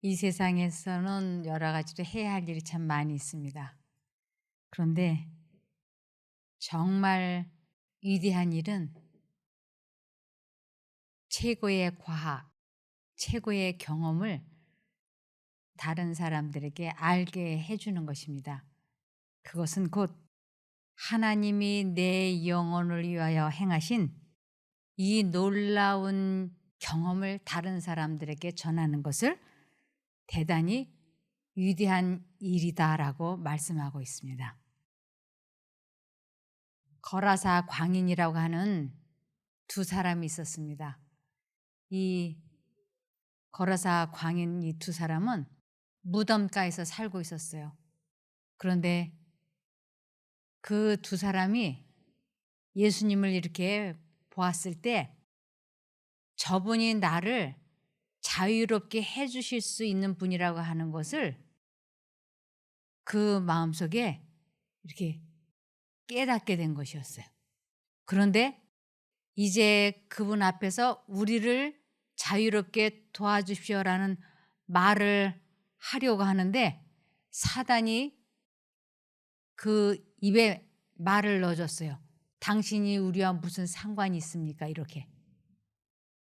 이 세상에서는 여러 가지로 해야 할 일이 참 많이 있습니다. 그런데 정말 위대한 일은 최고의 과학, 최고의 경험을 다른 사람들에게 알게 해 주는 것입니다. 그것은 곧 하나님이 내 영혼을 위하여 행하신 이 놀라운 경험을 다른 사람들에게 전하는 것을 대단히 위대한 일이다라고 말씀하고 있습니다. 거라사 광인이라고 하는 두 사람이 있었습니다. 이 거라사 광인 이 두 사람은 무덤가에서 살고 있었어요. 그런데 그 두 사람이 예수님을 이렇게 보았을 때 저분이 나를 자유롭게 해 주실 수 있는 분이라고 하는 것을 그 마음속에 이렇게 깨닫게 된 것이었어요. 그런데 이제 그분 앞에서 우리를 자유롭게 도와주십시오라는 말을 하려고 하는데 사단이 그 입에 말을 넣어줬어요. 당신이 우리와 무슨 상관이 있습니까? 이렇게.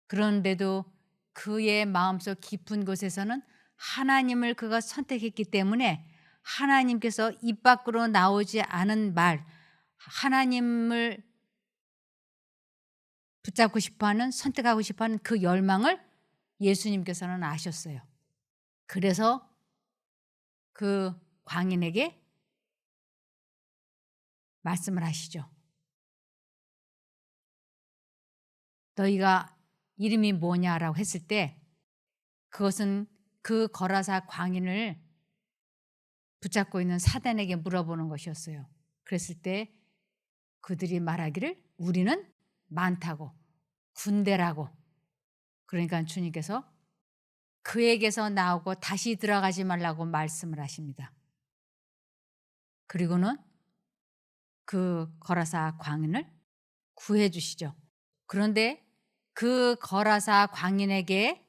그런데도 그의 마음속 깊은 곳에서는 하나님을 그가 선택했기 때문에 하나님께서 입 밖으로 나오지 않은 말, 하나님을 붙잡고 싶어하는 선택하고 싶어하는 그 열망을 예수님께서는 아셨어요. 그래서 그 광인에게 말씀을 하시죠. 너희가 이름이 뭐냐라고 했을 때 그것은 그 거라사 광인을 붙잡고 있는 사단에게 물어보는 것이었어요. 그랬을 때 그들이 말하기를 우리는 많다고 군대라고. 그러니까 주님께서 그에게서 나오고 다시 들어가지 말라고 말씀을 하십니다. 그리고는 그 거라사 광인을 구해 주시죠. 그런데 그 거라사 광인에게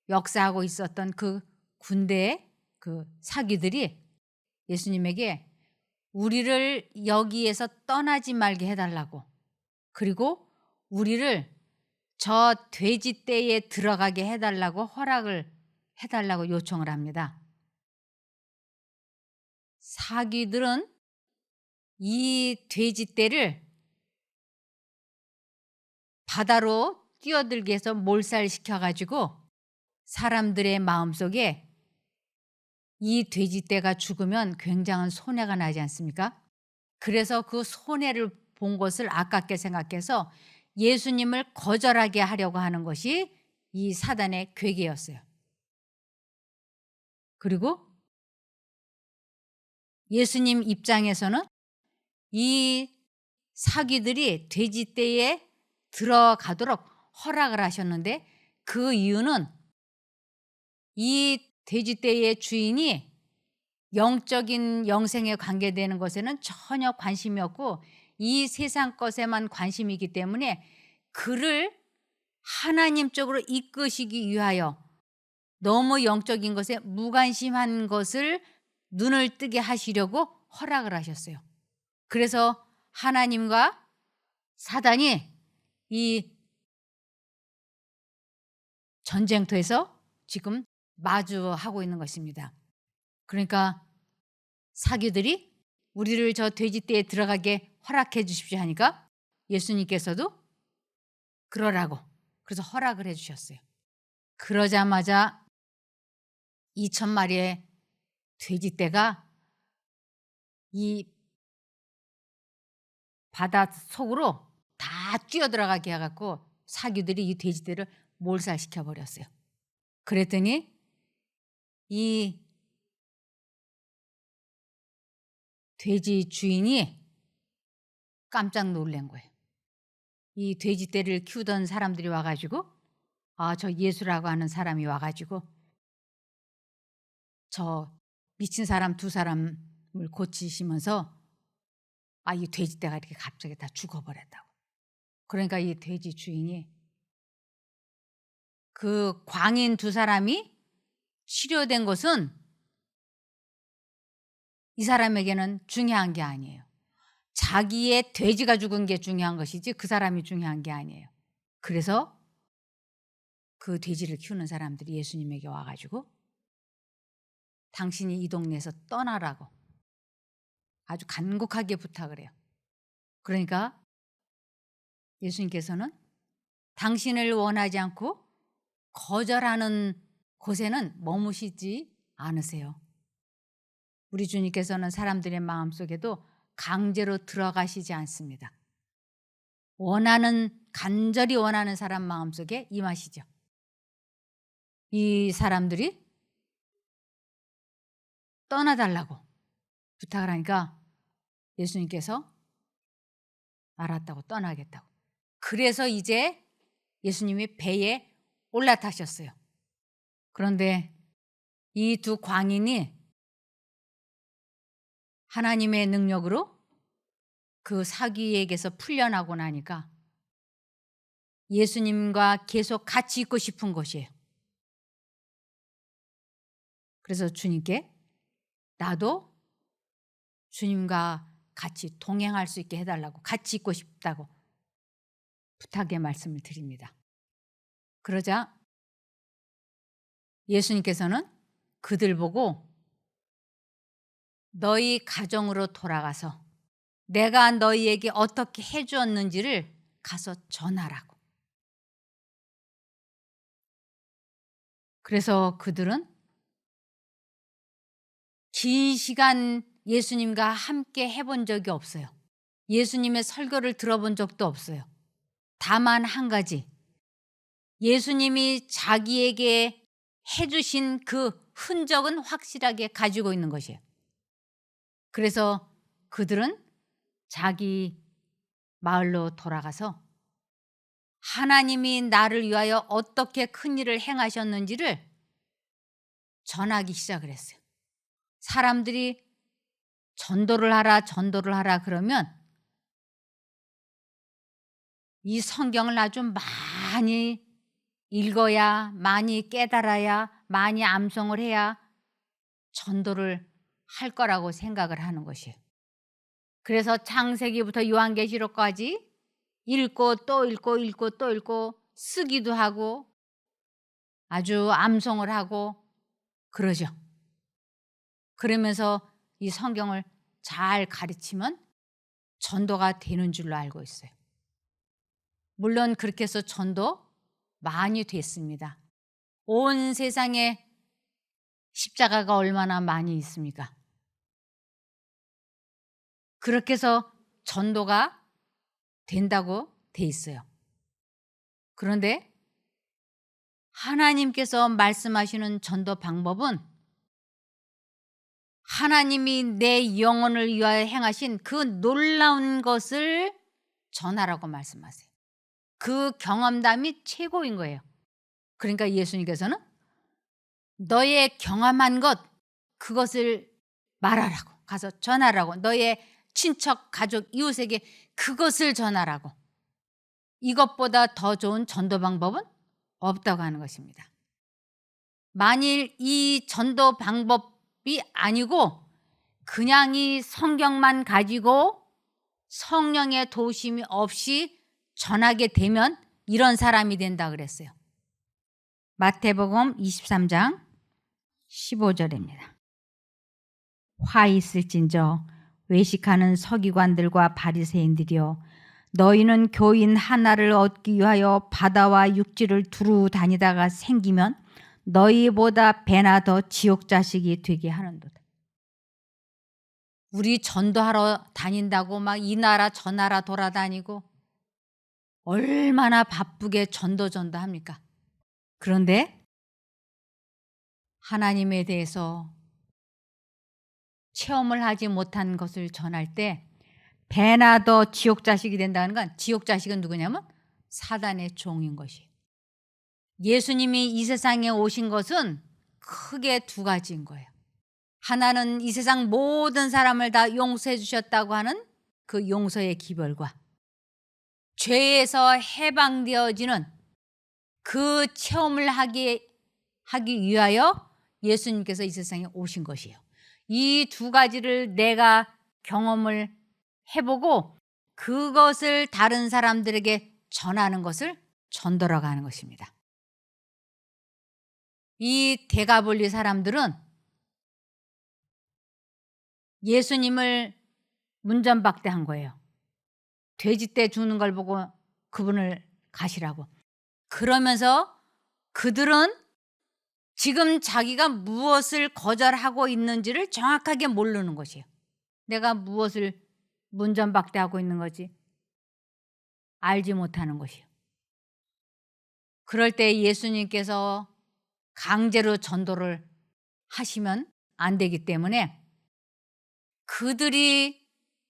역사하고 있었던 그 군대의 그 사기들이 예수님에게 우리를 여기에서 떠나지 말게 해달라고, 그리고 우리를 저 돼지떼에 들어가게 해달라고 허락을 해달라고 요청을 합니다. 사기들은 이 돼지떼를 바다로 뛰어들게 해서 몰살시켜 가지고 사람들의 마음속에 이 돼지떼가 죽으면 굉장한 손해가 나지 않습니까? 그래서 그 손해를 본 것을 아깝게 생각해서 예수님을 거절하게 하려고 하는 것이 이 사단의 괴계였어요. 그리고 예수님 입장에서는 이 사기들이 돼지떼에 들어가도록 허락을 하셨는데 그 이유는 이 돼지떼의 주인이 영적인 영생에 관계되는 것에는 전혀 관심이 없고 이 세상 것에만 관심이 있기 때문에 그를 하나님 쪽으로 이끄시기 위하여 너무 영적인 것에 무관심한 것을 눈을 뜨게 하시려고 허락을 하셨어요. 그래서 하나님과 사단이 이 전쟁터에서 지금 마주하고 있는 것입니다. 그러니까 사기들이 우리를 저 돼지떼에 들어가게 허락해 주십시오 하니까 예수님께서도 그러라고 그래서 허락을 해 주셨어요. 그러자마자 2천 마리의 돼지떼가 이 바다 속으로 다 뛰어들어가게 해 갖고 사기들이 이 돼지떼를 몰살시켜 버렸어요. 그랬더니 이 돼지 주인이 깜짝 놀란 거예요. 이 돼지떼를 키우던 사람들이 와 가지고 저 예수라고 하는 사람이 와 가지고 저 미친 사람 두 사람을 고치시면서 이 돼지떼가 이렇게 갑자기 다 죽어 버렸다고. 그러니까 이 돼지 주인이 그 광인 두 사람이 치료된 것은 이 사람에게는 중요한 게 아니에요. 자기의 돼지가 죽은 게 중요한 것이지 그 사람이 중요한 게 아니에요. 그래서 그 돼지를 키우는 사람들이 예수님에게 와가지고 당신이 이 동네에서 떠나라고 아주 간곡하게 부탁을 해요. 그러니까 예수님께서는 당신을 원하지 않고 거절하는 곳에는 머무시지 않으세요. 우리 주님께서는 사람들의 마음속에도 강제로 들어가시지 않습니다. 간절히 원하는 사람 마음속에 임하시죠. 이 사람들이 떠나달라고 부탁을 하니까 예수님께서 알았다고 떠나겠다고. 그래서 이제 예수님이 배에 올라타셨어요. 그런데 이 두 광인이 하나님의 능력으로 그 사귀에게서 풀려나고 나니까 예수님과 계속 같이 있고 싶은 것이에요. 그래서 주님께 나도 주님과 같이 동행할 수 있게 해달라고, 같이 있고 싶다고 부탁의 말씀을 드립니다. 그러자 예수님께서는 그들 보고 너희 가정으로 돌아가서 내가 너희에게 어떻게 해주었는지를 가서 전하라고. 그래서 그들은 긴 시간 예수님과 함께 해본 적이 없어요. 예수님의 설교를 들어본 적도 없어요. 다만 한 가지, 예수님이 자기에게 해주신 그 흔적은 확실하게 가지고 있는 것이에요. 그래서 그들은 자기 마을로 돌아가서 하나님이 나를 위하여 어떻게 큰 일을 행하셨는지를 전하기 시작을 했어요. 사람들이 전도를 하라 그러면 이 성경을 아주 많이 읽어야, 많이 깨달아야, 많이 암송을 해야 전도를 할 거라고 생각을 하는 것이에요. 그래서 창세기부터 요한계시록까지 읽고 또 읽고 읽고 또 읽고 쓰기도 하고 아주 암송을 하고 그러죠. 그러면서 이 성경을 잘 가르치면 전도가 되는 줄로 알고 있어요. 물론 그렇게 해서 전도 많이 됐습니다. 온 세상에 십자가가 얼마나 많이 있습니까? 그렇게 해서 전도가 된다고 돼 있어요. 그런데 하나님께서 말씀하시는 전도 방법은 하나님이 내 영혼을 위하여 행하신 그 놀라운 것을 전하라고 말씀하세요. 그 경험담이 최고인 거예요. 그러니까 예수님께서는 너의 경험한 것, 그것을 말하라고, 가서 전하라고, 너의 친척, 가족, 이웃에게 그것을 전하라고. 이것보다 더 좋은 전도 방법은 없다고 하는 것입니다. 만일 이 전도 방법이 아니고 그냥 이 성경만 가지고 성령의 도우심이 없이 전하게 되면 이런 사람이 된다 그랬어요. 마태복음 23장 15절입니다. 화 있을진저 외식하는 서기관들과 바리새인들이여, 너희는 교인 하나를 얻기 위하여 바다와 육지를 두루 다니다가 생기면 너희보다 배나 더 지옥 자식이 되게 하는도다. 우리 전도하러 다닌다고 막 이 나라 저 나라 돌아다니고 얼마나 바쁘게 전도합니까? 그런데 하나님에 대해서 체험을 하지 못한 것을 전할 때 배나 더 지옥 자식이 된다는 건, 지옥 자식은 누구냐면 사단의 종인 것이에요. 예수님이 이 세상에 오신 것은 크게 두 가지인 거예요. 하나는 이 세상 모든 사람을 다 용서해 주셨다고 하는 그 용서의 기별과 죄에서 해방되어지는 그 체험을 하기 위하여 예수님께서 이 세상에 오신 것이에요. 이 두 가지를 내가 경험을 해보고 그것을 다른 사람들에게 전하는 것을 전도라고 하는 것입니다. 이 대가볼리 사람들은 예수님을 문전박대한 거예요. 돼지떼 죽는 걸 보고 그분을 가시라고. 그러면서 그들은 지금 자기가 무엇을 거절하고 있는지를 정확하게 모르는 것이에요. 내가 무엇을 문전박대하고 있는 거지 알지 못하는 것이에요. 그럴 때 예수님께서 강제로 전도를 하시면 안 되기 때문에 그들이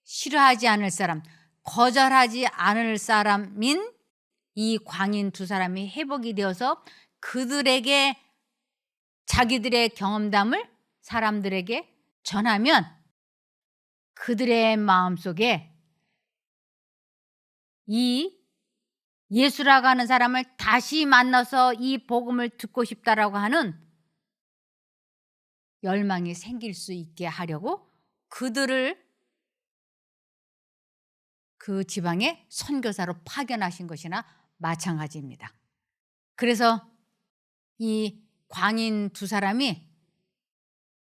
싫어하지 않을 사람, 거절하지 않을 사람인 이 광인 두 사람이 회복이 되어서 그들에게 자기들의 경험담을 사람들에게 전하면 그들의 마음속에 이 예수라고 하는 사람을 다시 만나서 이 복음을 듣고 싶다라고 하는 열망이 생길 수 있게 하려고 그들을 그 지방에 선교사로 파견하신 것이나 마찬가지입니다. 그래서 이 광인 두 사람이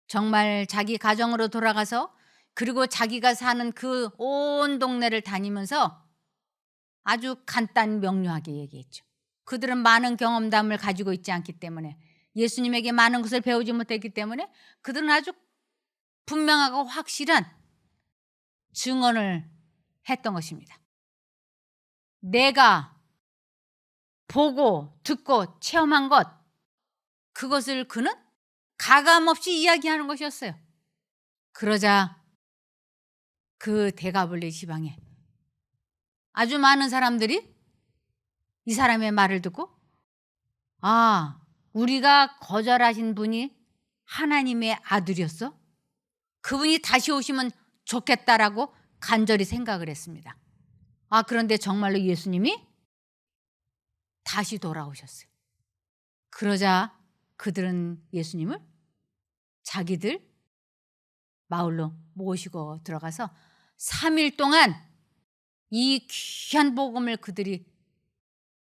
정말 자기 가정으로 돌아가서 그리고 자기가 사는 그 온 동네를 다니면서 아주 간단 명료하게 얘기했죠. 그들은 많은 경험담을 가지고 있지 않기 때문에 예수님에게 많은 것을 배우지 못했기 때문에 그들은 아주 분명하고 확실한 증언을 했던 것입니다. 내가 보고 듣고 체험한 것 그것을 그는 가감없이 이야기하는 것이었어요. 그러자 그 대가볼리 지방에 아주 많은 사람들이 이 사람의 말을 듣고 아, 우리가 거절하신 분이 하나님의 아들이었어? 그분이 다시 오시면 좋겠다라고 간절히 생각을 했습니다. 아, 그런데 정말로 예수님이 다시 돌아오셨어요. 그러자 그들은 예수님을 자기들 마을로 모시고 들어가서 3일 동안 이 귀한 복음을 그들이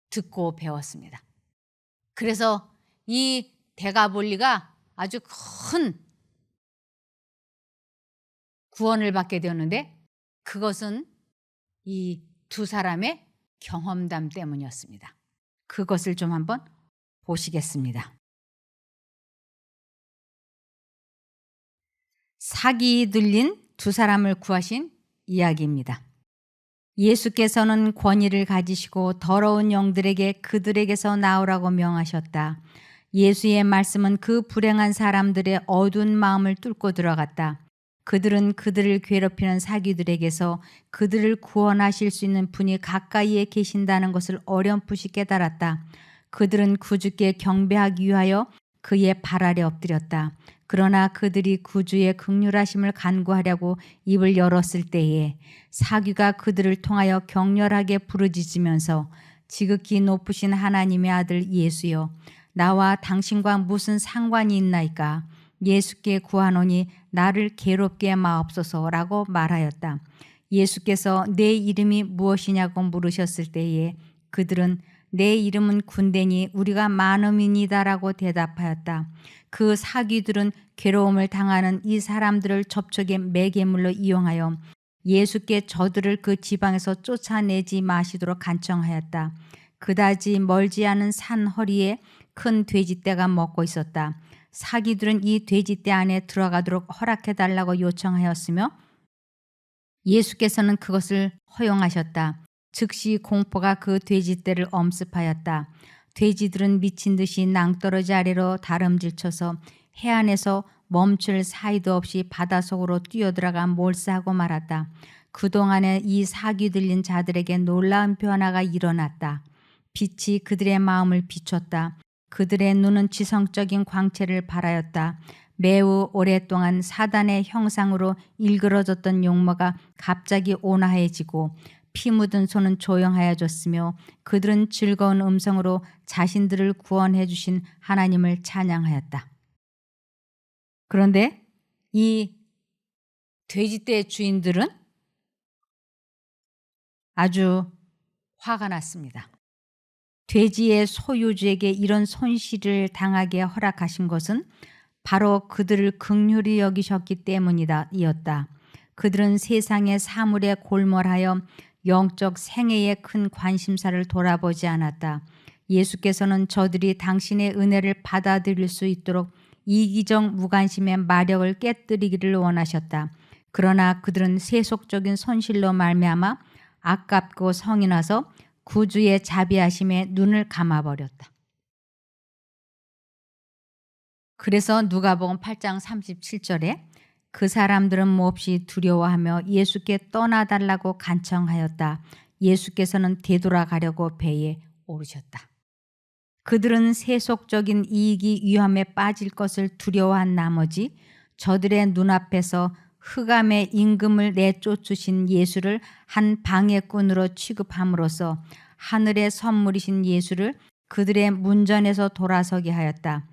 듣고 배웠습니다. 그래서 이 대가볼리가 아주 큰 구원을 받게 되었는데 그것은 이 두 사람의 경험담 때문이었습니다. 그것을 좀 한번 보시겠습니다. 사기 들린 두 사람을 구하신 이야기입니다. 예수께서는 권위를 가지시고 더러운 영들에게 그들에게서 나오라고 명하셨다. 예수의 말씀은 그 불행한 사람들의 어두운 마음을 뚫고 들어갔다. 그들은 그들을 괴롭히는 사기들에게서 그들을 구원하실 수 있는 분이 가까이에 계신다는 것을 어렴풋이 깨달았다. 그들은 구주께 경배하기 위하여 그의 발 아래 엎드렸다. 그러나 그들이 구주의 긍휼하심을 간구하려고 입을 열었을 때에 사귀가 그들을 통하여 격렬하게 부르짖으면서 지극히 높으신 하나님의 아들 예수여, 나와 당신과 무슨 상관이 있나이까? 예수께 구하노니 나를 괴롭게 마옵소서라고 말하였다. 예수께서 내 이름이 무엇이냐고 물으셨을 때에 그들은 내 이름은 군대니 우리가 많음이니다라고 대답하였다. 그 사기들은 괴로움을 당하는 이 사람들을 접촉의 매개물로 이용하여 예수께 저들을 그 지방에서 쫓아내지 마시도록 간청하였다. 그다지 멀지 않은 산 허리에 큰 돼지떼가 먹고 있었다. 사기들은 이 돼지떼 안에 들어가도록 허락해달라고 요청하였으며 예수께서는 그것을 허용하셨다. 즉시 공포가 그 돼지떼를 엄습하였다. 돼지들은 미친 듯이 낭떠러지 아래로 다름질쳐서 해안에서 멈출 사이도 없이 바닷속으로 뛰어들어가 몰사하고 말았다. 그동안에 이 사기 들린 자들에게 놀라운 변화가 일어났다. 빛이 그들의 마음을 비췄다. 그들의 눈은 지성적인 광채를 발하였다. 매우 오랫동안 사단의 형상으로 일그러졌던 용모가 갑자기 온화해지고 피 묻은 손은 조용하여졌으며 그들은 즐거운 음성으로 자신들을 구원해 주신 하나님을 찬양하였다. 그런데 이 돼지떼 주인들은 아주 화가 났습니다. 돼지의 소유주에게 이런 손실을 당하게 허락하신 것은 바로 그들을 긍휼히 여기셨기 때문이었다. 그들은 세상의 사물에 골몰하여 영적 생애에 큰 관심사를 돌아보지 않았다. 예수께서는 저들이 당신의 은혜를 받아들일 수 있도록 이기적 무관심의 마력을 깨뜨리기를 원하셨다. 그러나 그들은 세속적인 손실로 말미암아 아깝고 성이 나서 구주의 자비하심에 눈을 감아버렸다. 그래서 누가복음 8장 37절에 그 사람들은 몹시 두려워하며 예수께 떠나달라고 간청하였다. 예수께서는 되돌아가려고 배에 오르셨다. 그들은 세속적인 이익이 위험에 빠질 것을 두려워한 나머지 저들의 눈앞에서 흑암의 임금을 내쫓으신 예수를 한 방해꾼으로 취급함으로써 하늘의 선물이신 예수를 그들의 문전에서 돌아서게 하였다.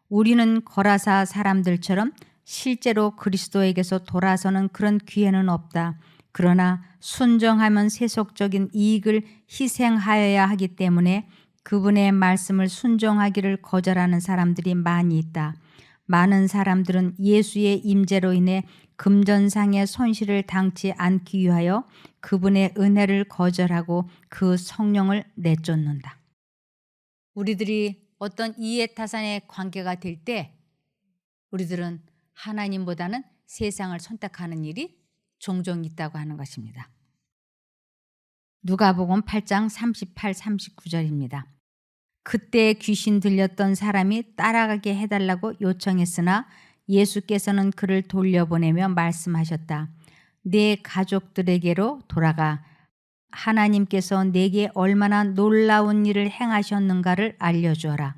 우리는 거라사 사람들처럼 실제로 그리스도에게서 돌아서는 그런 기회는 없다. 그러나 순종하면 세속적인 이익을 희생하여야 하기 때문에 그분의 말씀을 순종하기를 거절하는 사람들이 많이 있다. 많은 사람들은 예수의 임재로 인해 금전상의 손실을 당치 않기 위하여 그분의 은혜를 거절하고 그 성령을 내쫓는다. 우리들이 어떤 이해타산의 관계가 될 때 우리들은 하나님보다는 세상을 선택하는 일이 종종 있다고 하는 것입니다. 누가복음 8장 38, 39절입니다. 그때 귀신 들렸던 사람이 따라가게 해달라고 요청했으나 예수께서는 그를 돌려보내며 말씀하셨다. 내 가족들에게로 돌아가 하나님께서 내게 얼마나 놀라운 일을 행하셨는가를 알려주어라.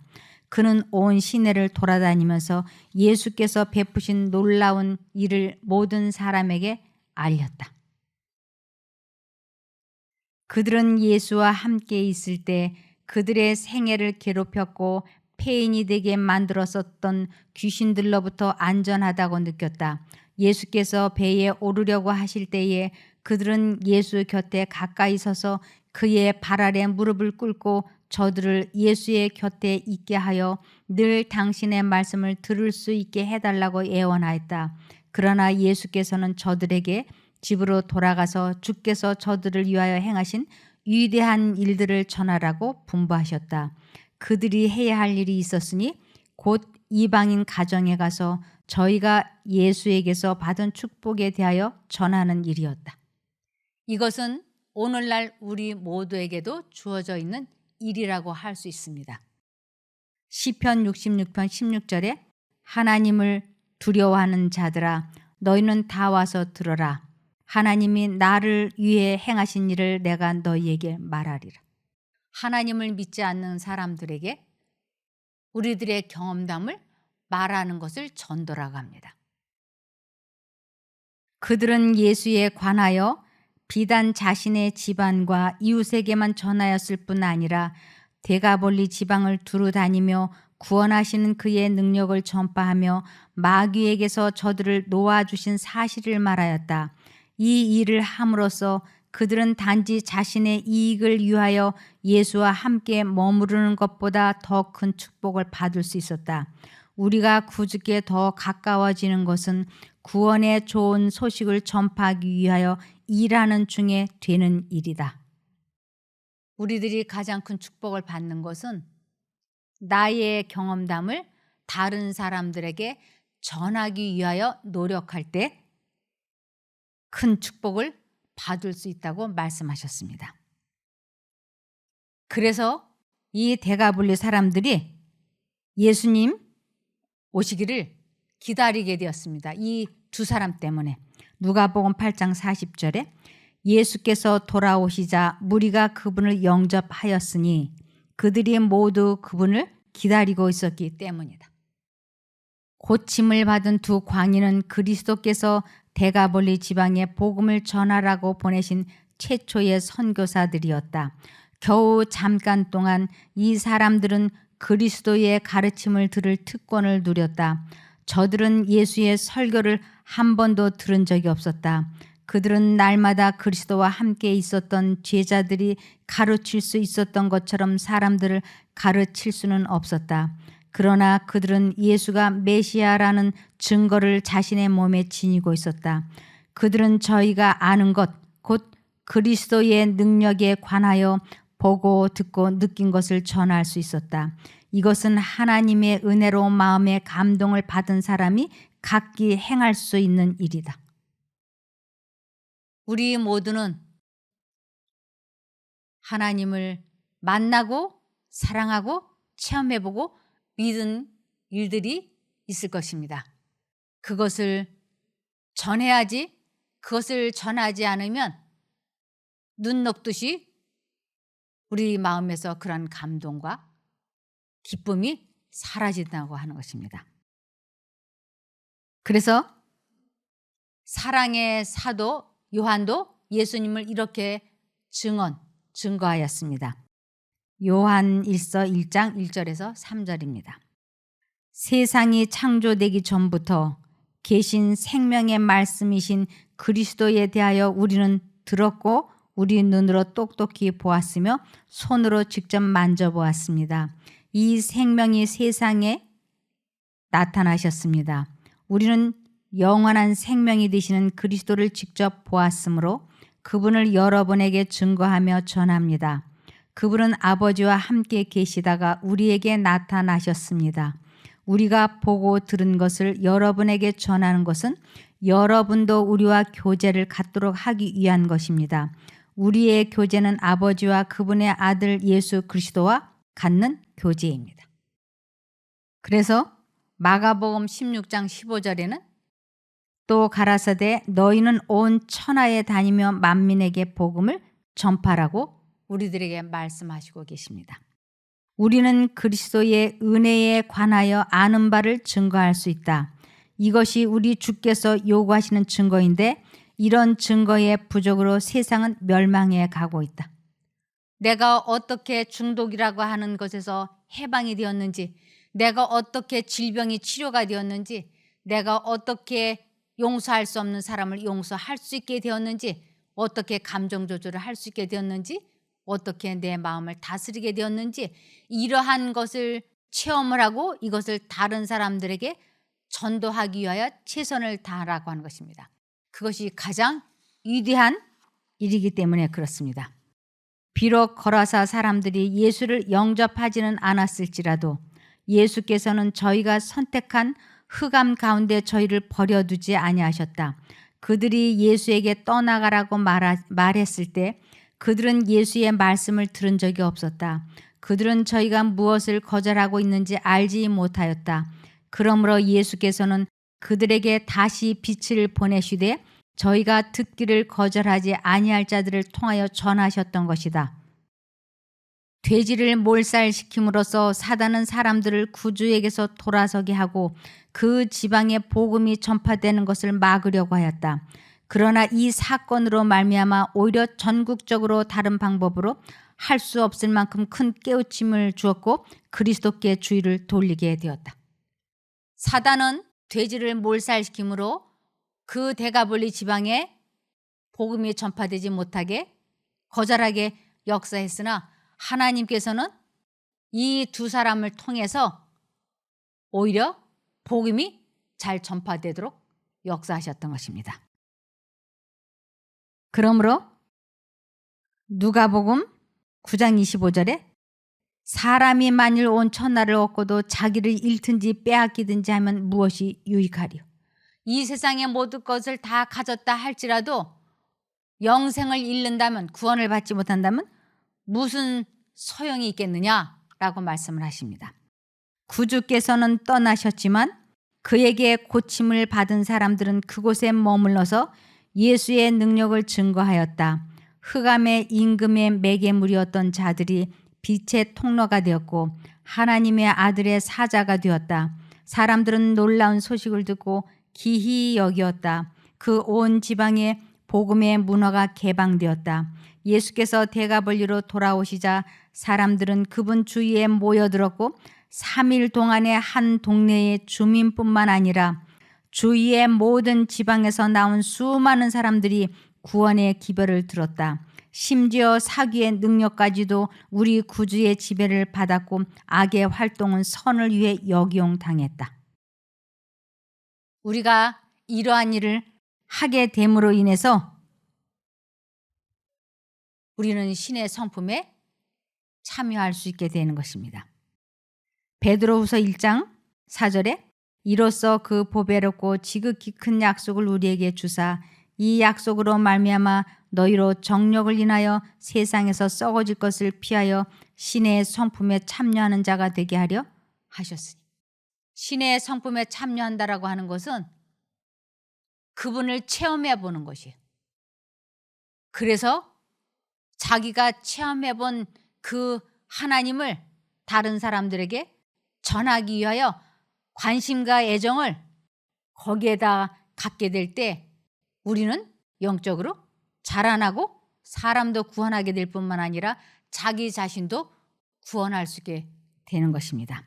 그는 온 시내를 돌아다니면서 예수께서 베푸신 놀라운 일을 모든 사람에게 알렸다. 그들은 예수와 함께 있을 때 그들의 생애를 괴롭혔고 폐인이 되게 만들었었던 귀신들로부터 안전하다고 느꼈다. 예수께서 배에 오르려고 하실 때에 그들은 예수 곁에 가까이 서서 그의 발 아래 무릎을 꿇고 저들을 예수의 곁에 있게 하여 늘 당신의 말씀을 들을 수 있게 해달라고 애원하였다. 그러나 예수께서는 저들에게 집으로 돌아가서 주께서 저들을 위하여 행하신 위대한 일들을 전하라고 분부하셨다. 그들이 해야 할 일이 있었으니 곧 이방인 가정에 가서 저희가 예수에게서 받은 축복에 대하여 전하는 일이었다. 이것은 오늘날 우리 모두에게도 주어져 있는 일이라고 할 수 있습니다. 시편 66편 16절에 하나님을 두려워하는 자들아 너희는 다 와서 들어라. 하나님이 나를 위해 행하신 일을 내가 너희에게 말하리라. 하나님을 믿지 않는 사람들에게 우리들의 경험담을 말하는 것을 전도라고 합니다. 그들은 예수에 관하여 비단 자신의 집안과 이웃에게만 전하였을 뿐 아니라 데가볼리 지방을 두루 다니며 구원하시는 그의 능력을 전파하며 마귀에게서 저들을 놓아주신 사실을 말하였다. 이 일을 함으로써 그들은 단지 자신의 이익을 위하여 예수와 함께 머무르는 것보다 더 큰 축복을 받을 수 있었다. 우리가 구주께 더 가까워지는 것은 구원의 좋은 소식을 전파하기 위하여 일하는 중에 되는 일이다. 우리들이 가장 큰 축복을 받는 것은 나의 경험담을 다른 사람들에게 전하기 위하여 노력할 때 큰 축복을 받을 수 있다고 말씀하셨습니다. 그래서 이 데가볼리 사람들이 예수님 오시기를 기다리게 되었습니다. 이 두 사람 때문에. 누가복음 8장 40절에 예수께서 돌아오시자 무리가 그분을 영접하였으니 그들이 모두 그분을 기다리고 있었기 때문이다. 고침을 받은 두 광인은 그리스도께서 데가볼리 지방에 복음을 전하라고 보내신 최초의 선교사들이었다. 겨우 잠깐 동안 이 사람들은 그리스도의 가르침을 들을 특권을 누렸다. 저들은 예수의 설교를 한 번도 들은 적이 없었다. 그들은 날마다 그리스도와 함께 있었던 제자들이 가르칠 수 있었던 것처럼 사람들을 가르칠 수는 없었다. 그러나 그들은 예수가 메시아라는 증거를 자신의 몸에 지니고 있었다. 그들은 저희가 아는 것, 곧 그리스도의 능력에 관하여 보고 듣고 느낀 것을 전할 수 있었다. 이것은 하나님의 은혜로 마음의 감동을 받은 사람이 각기 행할 수 있는 일이다. 우리 모두는 하나님을 만나고 사랑하고 체험해보고 믿은 일들이 있을 것입니다. 그것을 전해야지, 그것을 전하지 않으면 눈 녹듯이 우리 마음에서 그런 감동과 기쁨이 사라진다고 하는 것입니다. 그래서 사랑의 사도 요한도 예수님을 이렇게 증거하였습니다. 요한 1서 1장 1절에서 3절입니다. 세상이 창조되기 전부터 계신 생명의 말씀이신 그리스도에 대하여 우리는 들었고 우리 눈으로 똑똑히 보았으며 손으로 직접 만져보았습니다. 이 생명이 세상에 나타나셨습니다. 우리는 영원한 생명이 되시는 그리스도를 직접 보았으므로 그분을 여러분에게 증거하며 전합니다. 그분은 아버지와 함께 계시다가 우리에게 나타나셨습니다. 우리가 보고 들은 것을 여러분에게 전하는 것은 여러분도 우리와 교제를 갖도록 하기 위한 것입니다. 우리의 교제는 아버지와 그분의 아들 예수 그리스도와 갖는 교제입니다. 그래서 마가복음 16장 15절에는 또 가라사대 너희는 온 천하에 다니며 만민에게 복음을 전파라고 우리들에게 말씀하시고 계십니다. 우리는 그리스도의 은혜에 관하여 아는 바를 증거할 수 있다. 이것이 우리 주께서 요구하시는 증거인데 이런 증거의 부족으로 세상은 멸망해 가고 있다. 내가 어떻게 중독이라고 하는 것에서 해방이 되었는지, 내가 어떻게 질병이 치료가 되었는지, 내가 어떻게 용서할 수 없는 사람을 용서할 수 있게 되었는지, 어떻게 감정 조절을 할 수 있게 되었는지, 어떻게 내 마음을 다스리게 되었는지, 이러한 것을 체험을 하고 이것을 다른 사람들에게 전도하기 위하여 최선을 다하라고 하는 것입니다. 그것이 가장 위대한 일이기 때문에 그렇습니다. 비록 거라사 사람들이 예수를 영접하지는 않았을지라도 예수께서는 저희가 선택한 흑암 가운데 저희를 버려두지 아니하셨다. 그들이 예수에게 떠나가라고 말했을 때 그들은 예수의 말씀을 들은 적이 없었다. 그들은 저희가 무엇을 거절하고 있는지 알지 못하였다. 그러므로 예수께서는 그들에게 다시 빛을 보내시되 저희가 듣기를 거절하지 아니할 자들을 통하여 전하셨던 것이다. 돼지를 몰살시킴으로써 사단은 사람들을 구주에게서 돌아서게 하고 그 지방에 복음이 전파되는 것을 막으려고 하였다. 그러나 이 사건으로 말미암아 오히려 전국적으로 다른 방법으로 할 수 없을 만큼 큰 깨우침을 주었고 그리스도께 주의를 돌리게 되었다. 사단은 돼지를 몰살시킴으로 그 데가볼리 지방에 복음이 전파되지 못하게 거절하게 역사했으나 하나님께서는 이 두 사람을 통해서 오히려 복음이 잘 전파되도록 역사하셨던 것입니다. 그러므로 누가복음 9장 25절에 사람이 만일 온 천하를 얻고도 자기를 잃든지 빼앗기든지 하면 무엇이 유익하리요? 이 세상의 모든 것을 다 가졌다 할지라도 영생을 잃는다면, 구원을 받지 못한다면 무슨 소용이 있겠느냐라고 말씀을 하십니다. 구주께서는 떠나셨지만 그에게 고침을 받은 사람들은 그곳에 머물러서 예수의 능력을 증거하였다. 흑암의 임금의 매개물이었던 자들이 빛의 통로가 되었고 하나님의 아들의 사자가 되었다. 사람들은 놀라운 소식을 듣고 기히 여기었다. 그 온 지방에 복음의 문화가 개방되었다. 예수께서 데가볼리로 돌아오시자 사람들은 그분 주위에 모여들었고 3일 동안에 한 동네의 주민뿐만 아니라 주위의 모든 지방에서 나온 수많은 사람들이 구원의 기별을 들었다. 심지어 사귀의 능력까지도 우리 구주의 지배를 받았고 악의 활동은 선을 위해 역이용당했다. 우리가 이러한 일을 하게 됨으로 인해서 우리는 신의 성품에 참여할 수 있게 되는 것입니다. 베드로후서 1장 4절에 이로써 그 보배롭고 지극히 큰 약속을 우리에게 주사 이 약속으로 말미암아 너희로 정력을 인하여 세상에서 썩어질 것을 피하여 신의 성품에 참여하는 자가 되게 하려 하셨으니. 신의 성품에 참여한다라고 하는 것은 그분을 체험해 보는 것이에요. 그래서 자기가 체험해 본 그 하나님을 다른 사람들에게 전하기 위하여 관심과 애정을 거기에다 갖게 될 때 우리는 영적으로 자라나고 사람도 구원하게 될 뿐만 아니라 자기 자신도 구원할 수 있게 되는 것입니다.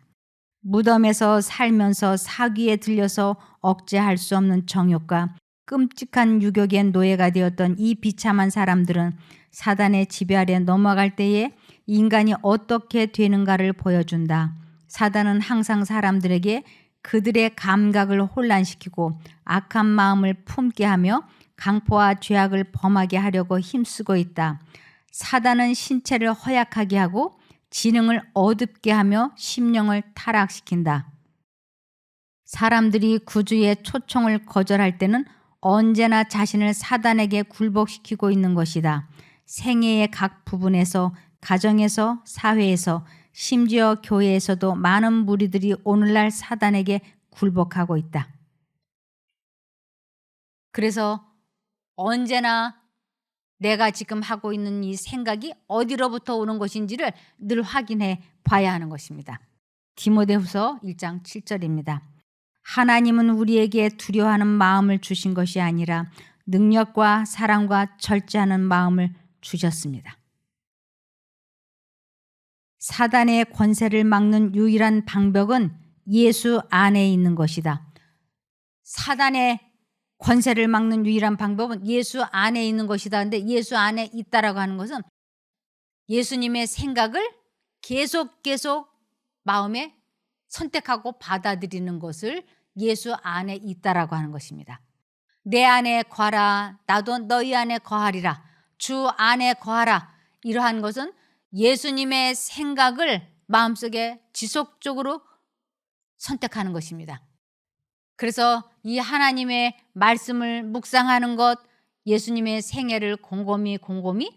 무덤에서 살면서 사귀에 들려서 억제할 수 없는 정욕과 끔찍한 유격의 노예가 되었던 이 비참한 사람들은 사단의 지배 아래 넘어갈 때에 인간이 어떻게 되는가를 보여준다. 사단은 항상 사람들에게 그들의 감각을 혼란시키고 악한 마음을 품게 하며 강포와 죄악을 범하게 하려고 힘쓰고 있다. 사단은 신체를 허약하게 하고 지능을 어둡게 하며 심령을 타락시킨다. 사람들이 구주의 초청을 거절할 때는 언제나 자신을 사단에게 굴복시키고 있는 것이다. 생애의 각 부분에서, 가정에서, 사회에서, 심지어 교회에서도 많은 무리들이 오늘날 사단에게 굴복하고 있다. 그래서 언제나 내가 지금 하고 있는 이 생각이 어디로부터 오는 것인지를 늘 확인해 봐야 하는 것입니다. 디모데후서 1장 7절입니다. 하나님은 우리에게 두려워하는 마음을 주신 것이 아니라 능력과 사랑과 절제하는 마음을 주셨습니다. 사단의 권세를 막는 유일한 방법은 예수 안에 있는 것이다. 사단의 권세를 막는 유일한 방법은 예수 안에 있는 것이다. 근데 예수 안에 있다라고 하는 것은 예수님의 생각을 계속 마음에 선택하고 받아들이는 것을 예수 안에 있다라고 하는 것입니다. 내 안에 거하라. 나도 너희 안에 거하리라. 주 안에 거하라. 이러한 것은 예수님의 생각을 마음속에 지속적으로 선택하는 것입니다. 그래서 이 하나님의 말씀을 묵상하는 것, 예수님의 생애를 곰곰이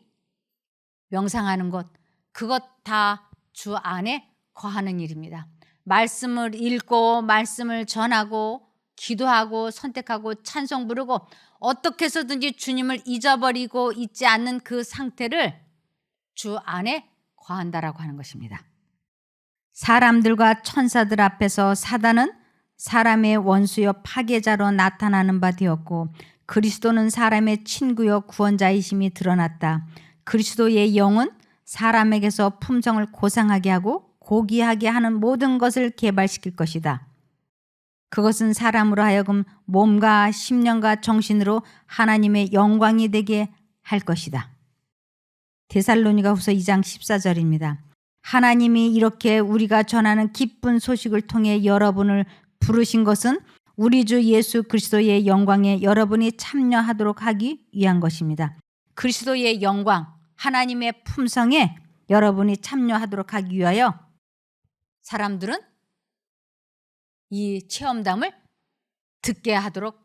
명상하는 것, 그것 다 주 안에 거하는 일입니다. 말씀을 읽고 말씀을 전하고 기도하고 선택하고 찬송 부르고 어떻게 해서든지 주님을 잊어버리고 있지 않는 그 상태를 주 안에 거한다라고 하는 것입니다. 사람들과 천사들 앞에서 사단은 사람의 원수여 파괴자로 나타나는 바 되었고 그리스도는 사람의 친구여 구원자이심이 드러났다. 그리스도의 영은 사람에게서 품성을 고상하게 하고 고귀하게 하는 모든 것을 개발시킬 것이다. 그것은 사람으로 하여금 몸과 심령과 정신으로 하나님의 영광이 되게 할 것이다. 데살로니가후서 2장 14절입니다. 하나님이 이렇게 우리가 전하는 기쁜 소식을 통해 여러분을 부르신 것은 우리 주 예수 그리스도의 영광에 여러분이 참여하도록 하기 위한 것입니다. 그리스도의 영광, 하나님의 품성에 여러분이 참여하도록 하기 위하여 사람들은 이 체험담을 듣게 하도록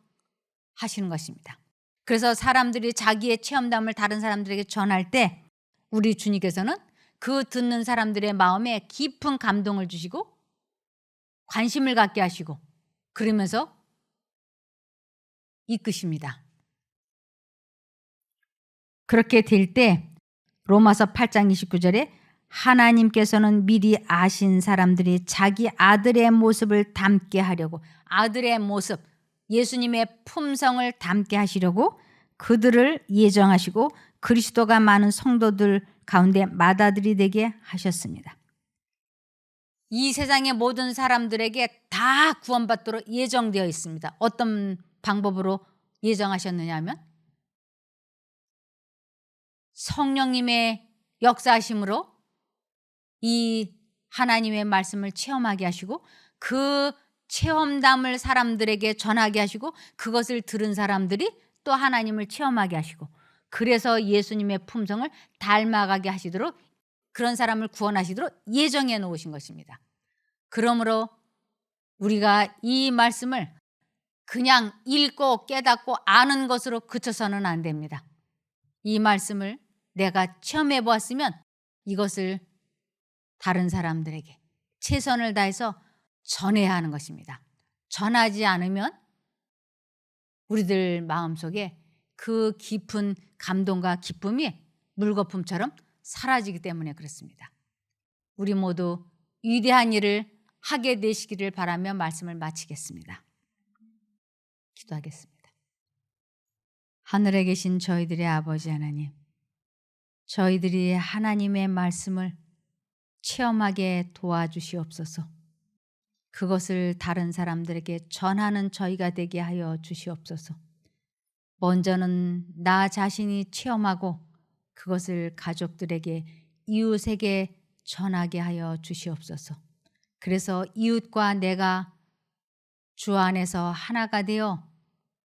하시는 것입니다. 그래서 사람들이 자기의 체험담을 다른 사람들에게 전할 때 우리 주님께서는 그 듣는 사람들의 마음에 깊은 감동을 주시고 관심을 갖게 하시고 그러면서 이끄십니다. 그렇게 될 때 로마서 8장 29절에 하나님께서는 미리 아신 사람들이 자기 아들의 모습을 담게 하려고 아들의 모습, 예수님의 품성을 담게 하시려고 그들을 예정하시고 그리스도가 많은 성도들 가운데 맏아들이 되게 하셨습니다. 이 세상의 모든 사람들에게 다 구원받도록 예정되어 있습니다. 어떤 방법으로 예정하셨느냐 하면 성령님의 역사하심으로 이 하나님의 말씀을 체험하게 하시고 그 체험담을 사람들에게 전하게 하시고 그것을 들은 사람들이 또 하나님을 체험하게 하시고 그래서 예수님의 품성을 닮아가게 하시도록 그런 사람을 구원하시도록 예정해 놓으신 것입니다. 그러므로 우리가 이 말씀을 그냥 읽고 깨닫고 아는 것으로 그쳐서는 안 됩니다. 이 말씀을 내가 체험해 보았으면 이것을 다른 사람들에게 최선을 다해서 전해야 하는 것입니다. 전하지 않으면 우리들 마음속에 그 깊은 감동과 기쁨이 물거품처럼 사라지기 때문에 그렇습니다. 우리 모두 위대한 일을 하게 되시기를 바라며 말씀을 마치겠습니다. 기도하겠습니다. 하늘에 계신 저희들의 아버지 하나님, 저희들이 하나님의 말씀을 체험하게 도와주시옵소서. 그것을 다른 사람들에게 전하는 저희가 되게 하여 주시옵소서. 먼저는 나 자신이 체험하고 그것을 가족들에게 이웃에게 전하게 하여 주시옵소서. 그래서 이웃과 내가 주 안에서 하나가 되어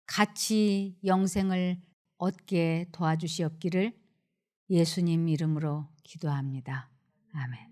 같이 영생을 얻게 도와주시옵기를 예수님 이름으로 기도합니다. 아멘.